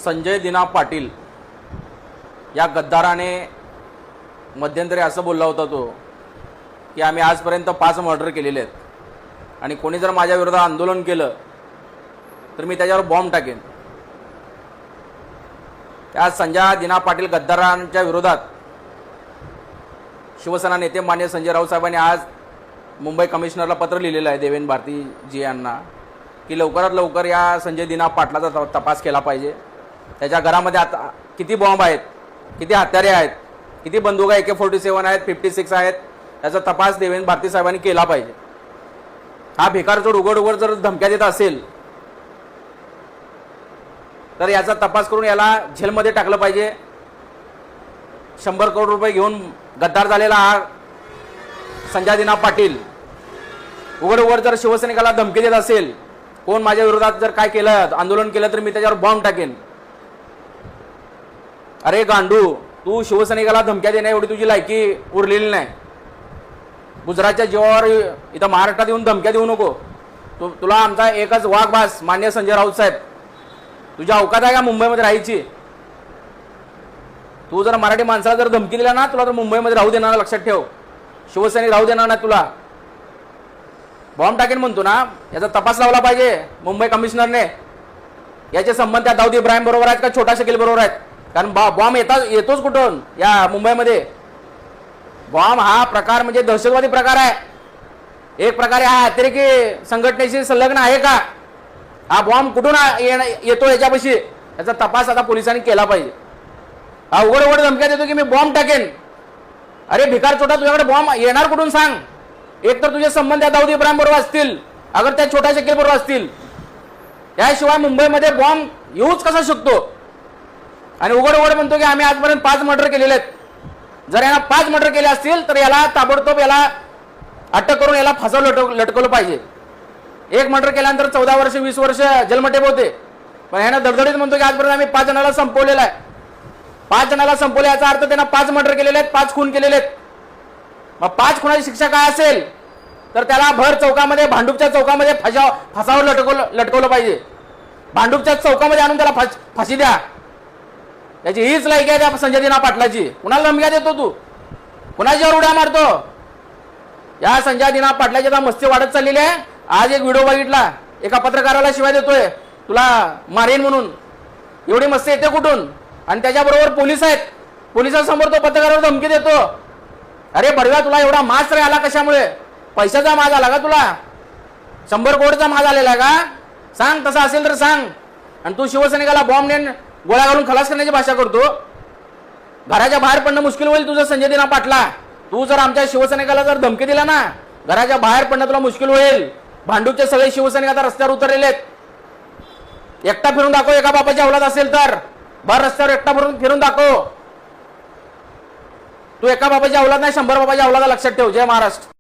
संजय दिना पाटील या गद्दाराने मध्यंतरी असं बोलला होता तो की आम्ही आजपर्यंत 5 मर्डर केलेले आहेत आणि कोणी जर माझ्या विरोधात आंदोलन केलं तर मी त्याच्यावर बॉम्ब टाकेन। त्या संजय दिना पाटील गद्दारांच्या विरोधात शिवसेना नेते मान्य संजय राऊत साहेबांनी आज मुंबई कमिशनरला पत्र लिहिलेलं आहे देवेंद्र भारती जी यांना की लवकरात लवकर या संजय दिना पाटलाचा तपास केला पाहिजे। त्याच्या घरामध्ये आता किती बॉम्ब आहेत, किती हत्यारे आहेत, किती बंदुका AK-47 आहेत, 56 आहेत, याचा तपास देवेंद्र भारती साहेबांनी केला पाहिजे। हा भिकारचोट उघड जर धमक्या देत असेल तर याचा तपास करून याला जेलमध्ये टाकलं पाहिजे। 100 करोड रुपये घेऊन गद्दार झालेला हा संजय दिना पाटील उघड जर शिवसैनिकाला धमकी देत असेल, कोण माझ्या विरोधात जर काय केलं, आंदोलन केलं तर मी त्याच्यावर बॉम्ब टाकेन। अरे गांडू, तू शिवसैनिकाला धमक्या देण्या एवढी तुझी लायकी उरलेली नाही। गुजरातच्या जीवावर इथं महाराष्ट्रात येऊन धमक्या देऊ नको। तुला आमचा एकच वाघ बास मान्य संजय राऊत साहेब, तुझ्या अवकात आहे का मुंबईमध्ये राहायची? तू जर मराठी माणसाला जर धमकी दिला ना, तुला तर मुंबईमध्ये राहू देणार, लक्षात ठेव। शिवसैनिक राहू देणार ना तुला। बॉम्ब टाकेन म्हणतो ना, याचा तपास लावला पाहिजे मुंबई कमिशनरने। याचे संबंध त्या दाऊद इब्राहिम बरोबर आहेत का छोटा शकील बरोबर आहेत? कारण बॉम्ब येतोच कुठून या मुंबईमध्ये? बॉम्ब हा प्रकार म्हणजे दहशतवादी प्रकार आहे। एक प्रकारे हा अतिरेकी संघटनेशी संलग्न आहे का? हा बॉम्ब कुठून येतो याच्यापाशी? याचा तपास आता पोलिसांनी केला पाहिजे। हा उघड धमक्या देतो की मी बॉम्ब टाकेन। अरे भिकार छोटा, तुझ्याकडे बॉम्ब येणार कुठून सांग? एक तर तुझे संबंध त्या दाऊद इब्राहिम बरोबर असतील, अगर त्या छोट्या शकील बरोबर असतील, त्याशिवाय मुंबईमध्ये बॉम्ब येऊच कसा शकतो? आणि उघड म्हणतो की आम्ही आजपर्यंत 5 मर्डर केलेले आहेत। जर याला 5 मर्डर केले असतील तर याला ताबडतोब याला अटक करून याला फासावर लटकवलं पाहिजे। एक मर्डर केल्यानंतर 14 वर्ष 20 वर्ष जन्मठेप होते, पण ह्यानं दडदडीत म्हणतो की आजपर्यंत आम्ही 5 जणांना संपवलेला आहे। 5 जणांना संपवले याचा अर्थ त्यांना 5 मर्डर केलेले आहेत, 5 खून केलेले आहेत। मग 5 खुनाची शिक्षा काय असेल तर त्याला भर चौकामध्ये, भांडूपच्या चौकामध्ये फासावर लटकवलं पाहिजे। भांडूपच्या चौकामध्ये आणून त्याला फाशी द्या। याची हीच लायकी आहे त्या संजय दिना पाटलाची। कुणाला धमक्या देतो तू? कुणाच्यावर उड्या मारतो? या संजय दिना पाटलाची आता मस्ती वाढत चाललेली आहे। आज एक व्हिडिओ बघितला, एका पत्रकाराला शिवाय देतोय, तुला मारेन म्हणून। एवढी मस्ती येते कुठून? आणि त्याच्याबरोबर पोलीस आहेत, पोलिसांसमोर तो पत्रकारावर धमकी देतो। अरे बडव्या, तुला एवढा माज आला कशामुळे? पैशाचा माज आला का तुला? 100 करोडचा माज आलेला का? सांग, तसं असेल तर सांग। आणि तू शिवसैनिकाला बॉम्ब नेन गोळ्या घालून खलास करण्याची भाषा करतो। घराच्या बाहेर पडणं मुश्किल होईल तुझं संजय दिना पाटला। तू जर आमच्या शिवसैनिकाला जर धमकी दिला ना, घराच्या बाहेर पडणं तुला मुश्किल होईल। भांडूपचे सगळे शिवसैनिक आता रस्त्यावर उतरलेले आहेत। एकटा फिरून दाखव, एका बापाची औलाद असेल तर भर रस्त्यावर एकटा फिरून दाखव। तू एका बापाची औलाद नाही, 100 बापाची औलाद, लक्षात ठेव। जय महाराष्ट्र।